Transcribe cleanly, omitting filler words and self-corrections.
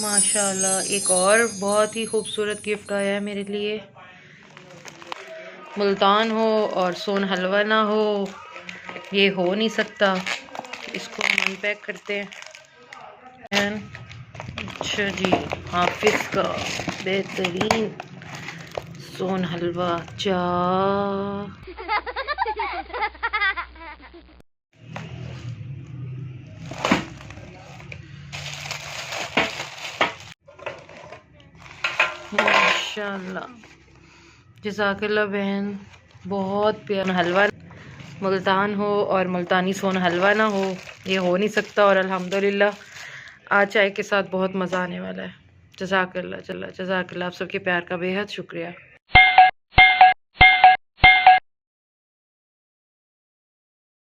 माशाल्लाह एक और बहुत ही खूबसूरत गिफ्ट आया है मेरे लिए। मुल्तान हो और सोन हलवा ना हो, ये हो नहीं सकता। इसको हम अनपैक करते हैं। अच्छा जी, हाफिज का बेहतरीन सोन हलवा चा। माशाल्लाह, जज़ाकल्लाह बहन, बहुत प्यारा हलवा। मुल्तान हो और मुल्तानी सोन हलवा ना हो, ये हो नहीं सकता। और अल्हम्दुलिल्लाह आज चाय के साथ बहुत मज़ा आने वाला है। जज़ाकल्लाह, आप सबके प्यार का बेहद शुक्रिया।